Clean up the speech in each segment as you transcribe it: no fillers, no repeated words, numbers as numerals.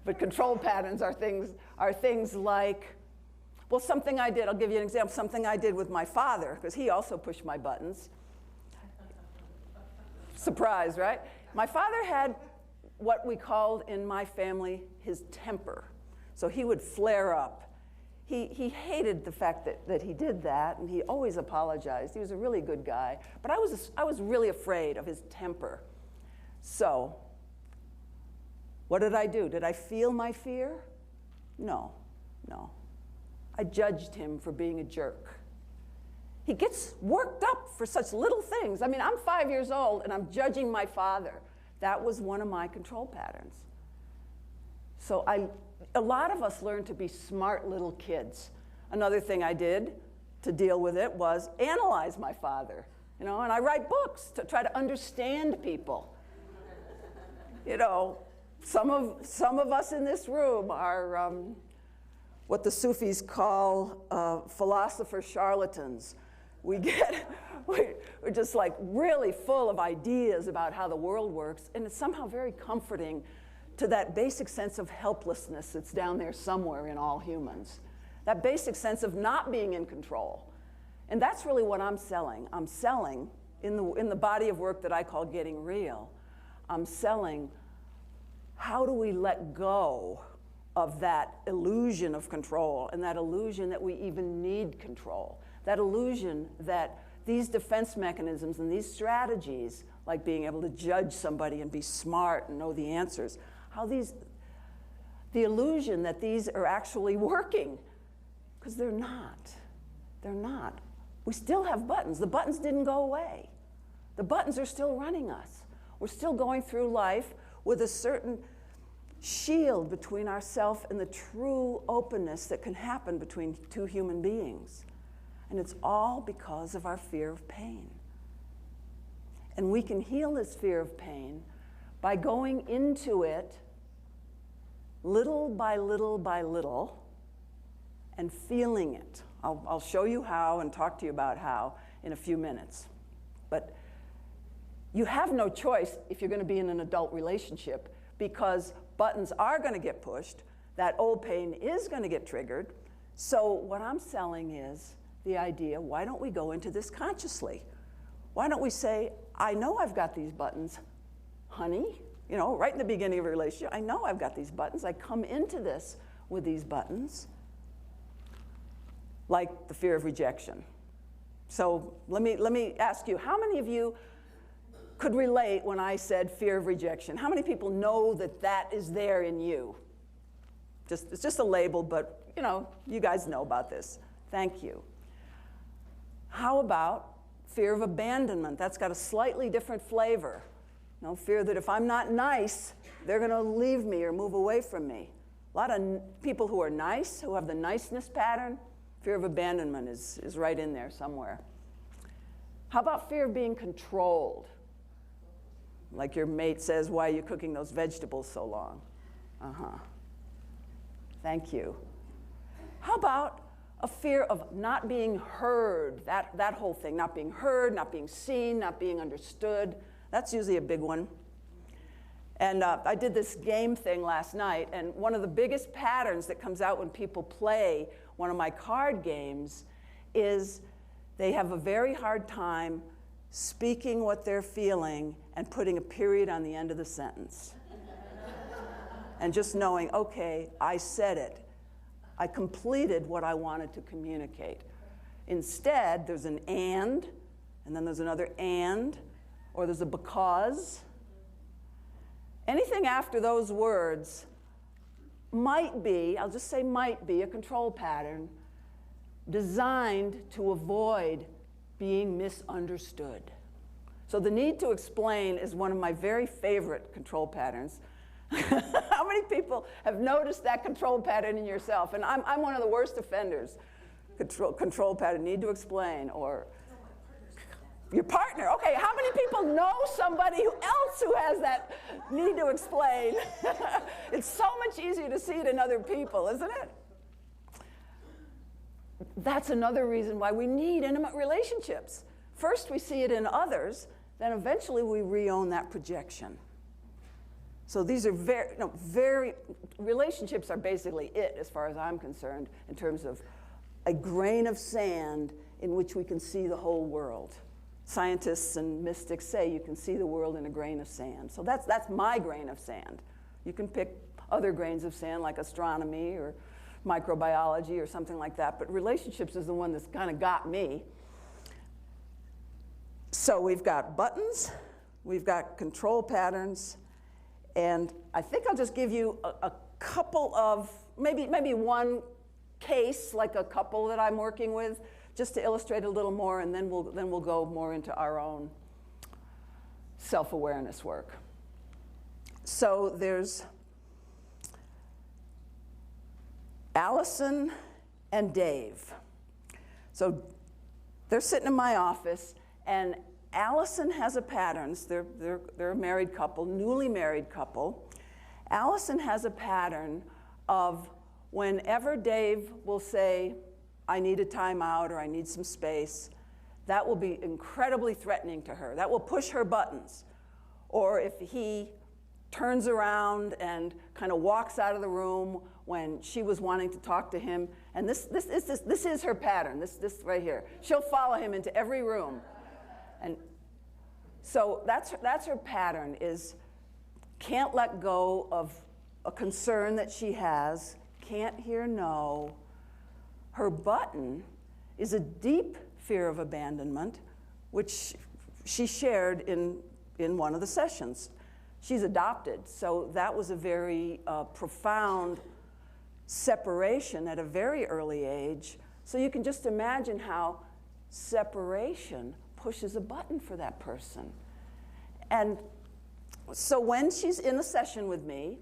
But control patterns are things like, well, something I did, I'll give you an example, something I did with my father, because he also pushed my buttons. Surprise, right? My father had what we called in my family his temper. So he would flare up. He hated the fact that he did that, and he always apologized. He was a really good guy. But I was really afraid of his temper. So what did I do? Did I feel my fear? No. I judged him for being a jerk. He gets worked up for such little things. I mean, I'm 5 years old, and I'm judging my father. That was one of my control patterns. So a lot of us learn to be smart little kids. Another thing I did to deal with it was analyze my father. And I write books to try to understand people. Some of us in this room are what the Sufis call philosopher charlatans. We're just like really full of ideas about how the world works, and it's somehow very comforting to that basic sense of helplessness that's down there somewhere in all humans. That basic sense of not being in control. And that's really what I'm selling. I'm selling, in the body of work that I call Getting Real, I'm selling how do we let go of that illusion of control and that illusion that we even need control. That illusion that these defense mechanisms and these strategies, like being able to judge somebody and be smart and know the answers, the illusion that these are actually working, because they're not. They're not. We still have buttons. The buttons didn't go away. The buttons are still running us. We're still going through life with a certain shield between ourselves and the true openness that can happen between two human beings. And it's all because of our fear of pain. And we can heal this fear of pain by going into it little by little by little and feeling it. I'll show you how and talk to you about how in a few minutes. But you have no choice if you're going to be in an adult relationship, because buttons are going to get pushed, that old pain is going to get triggered. So what I'm selling is the idea, why don't we go into this consciously? Why don't we say, I know I've got these buttons, honey, right in the beginning of a relationship, I know I've got these buttons. I come into this with these buttons, like the fear of rejection. So let me ask you, how many of you could relate when I said fear of rejection? How many people know that is there in you? It's just a label, but you guys know about this. Thank you. How about fear of abandonment? That's got a slightly different flavor. Fear that if I'm not nice, they're going to leave me or move away from me. A lot of people who are nice, who have the niceness pattern, fear of abandonment is right in there somewhere. How about fear of being controlled? Like your mate says, why are you cooking those vegetables so long? Thank you. How about a fear of not being heard? That whole thing, not being heard, not being seen, not being understood. That's usually a big one. And I did this game thing last night, and one of the biggest patterns that comes out when people play one of my card games is they have a very hard time speaking what they're feeling and putting a period on the end of the sentence. And just knowing, okay, I said it. I completed what I wanted to communicate. Instead, there's an and then there's another and, or there's a because. Anything after those words might be, I'll just say might be, a control pattern designed to avoid being misunderstood. So the need to explain is one of my very favorite control patterns. How many people have noticed that control pattern in yourself? And I'm one of the worst offenders. Control pattern, need to explain, or your partner. Okay, how many people know somebody else who has that need to explain? It's so much easier to see it in other people, isn't it? That's another reason why we need intimate relationships. First, we see it in others, then eventually we re-own that projection. So these are relationships are basically it as far as I'm concerned in terms of a grain of sand in which we can see the whole world. Scientists and mystics say you can see the world in a grain of sand. So that's my grain of sand. You can pick other grains of sand like astronomy or microbiology or something like that, but relationships is the one that's kind of got me. So we've got buttons, we've got control patterns, and I think I'll just give you a couple of, maybe one case, like a couple that I'm working with, just to illustrate a little more, and then we'll go more into our own self-awareness work. So there's Allison and Dave. So they're sitting in my office, and Allison has a pattern. They're a married couple, newly married couple. Allison has a pattern of whenever Dave will say, I need a timeout or I need some space, that will be incredibly threatening to her. That will push her buttons. Or if he turns around and kind of walks out of the room when she was wanting to talk to him, and this is her pattern, this right here. She'll follow him into every room. And so that's her pattern, is can't let go of a concern that she has, can't hear no. Her button is a deep fear of abandonment, which she shared in one of the sessions. She's adopted, so that was a very profound separation at a very early age. So you can just imagine how separation pushes a button for that person. And so when she's in a session with me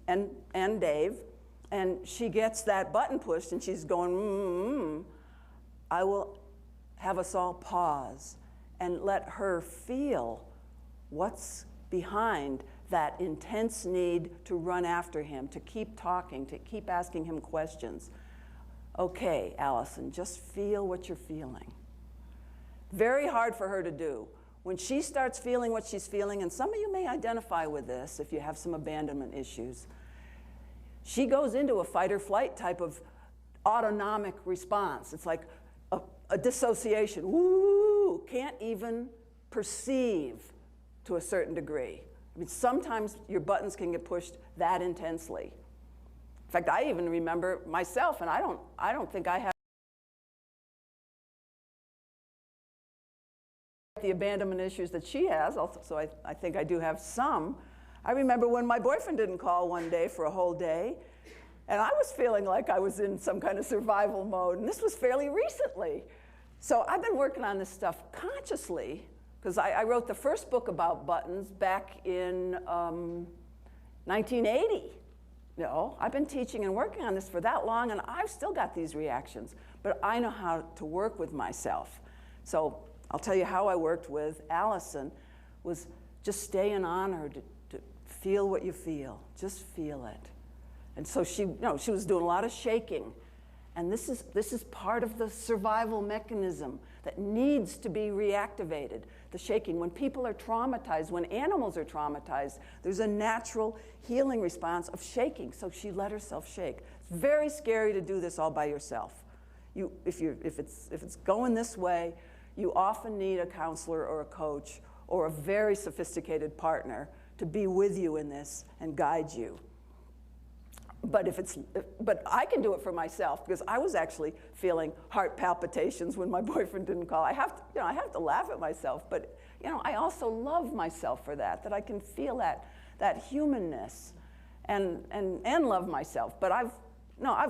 and Dave, and she gets that button pushed and she's going, I will have us all pause and let her feel what's behind that intense need to run after him, to keep talking, to keep asking him questions. Okay, Allison, just feel what you're feeling. Very hard for her to do. When she starts feeling what she's feeling, and some of you may identify with this if you have some abandonment issues, she goes into a fight or flight type of autonomic response. It's like a dissociation. Woo! Can't even perceive to a certain degree. I mean, sometimes your buttons can get pushed that intensely. In fact, I even remember myself, and I don't think I have the abandonment issues that she has, so I think I do have some. I remember when my boyfriend didn't call one day for a whole day, and I was feeling like I was in some kind of survival mode, and this was fairly recently. So I've been working on this stuff consciously, because I wrote the first book about buttons back in 1980. You know, I've been teaching and working on this for that long, and I've still got these reactions, but I know how to work with myself. So I'll tell you how I worked with Allison was just staying on her to feel what you feel, just feel it. And so she was doing a lot of shaking. And this is part of the survival mechanism that needs to be reactivated, the shaking. When people are traumatized, when animals are traumatized, there's a natural healing response of shaking. So she let herself shake. It's very scary to do this all by yourself. If it's going this way, you often need a counselor or a coach or a very sophisticated partner to be with you in this and guide you. But I can do it for myself, because I was actually feeling heart palpitations when my boyfriend didn't call. I have to laugh at myself, but I also love myself for that I can feel that humanness and love myself. But I've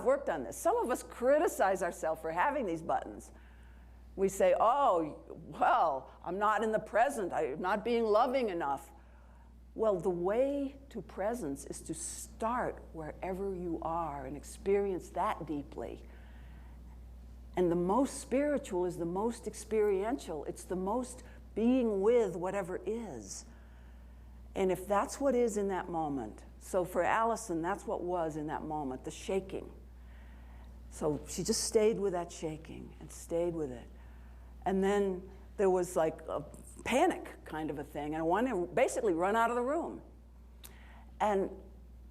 worked on this. Some of us criticize ourselves for having these buttons. We say, oh, well, I'm not in the present. I'm not being loving enough. Well, the way to presence is to start wherever you are and experience that deeply. And the most spiritual is the most experiential. It's the most being with whatever is. And if that's what is in that moment, so for Allison, that's what was in that moment, the shaking. So she just stayed with that shaking and stayed with it. And then there was like a panic kind of a thing, and I wanted to basically run out of the room. And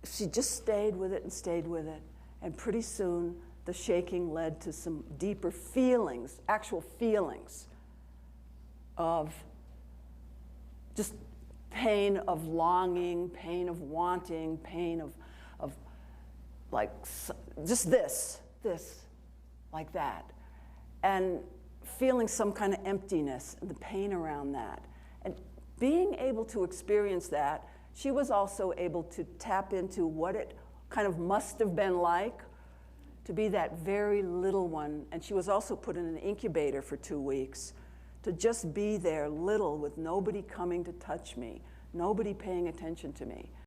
she just stayed with it and stayed with it. And pretty soon, the shaking led to some deeper feelings, actual feelings of just pain of longing, pain of wanting, pain of like just this, like that. And feeling some kind of emptiness and the pain around that. And being able to experience that, she was also able to tap into what it kind of must have been like to be that very little one. And she was also put in an incubator for 2 weeks to just be there little with nobody coming to touch me, nobody paying attention to me.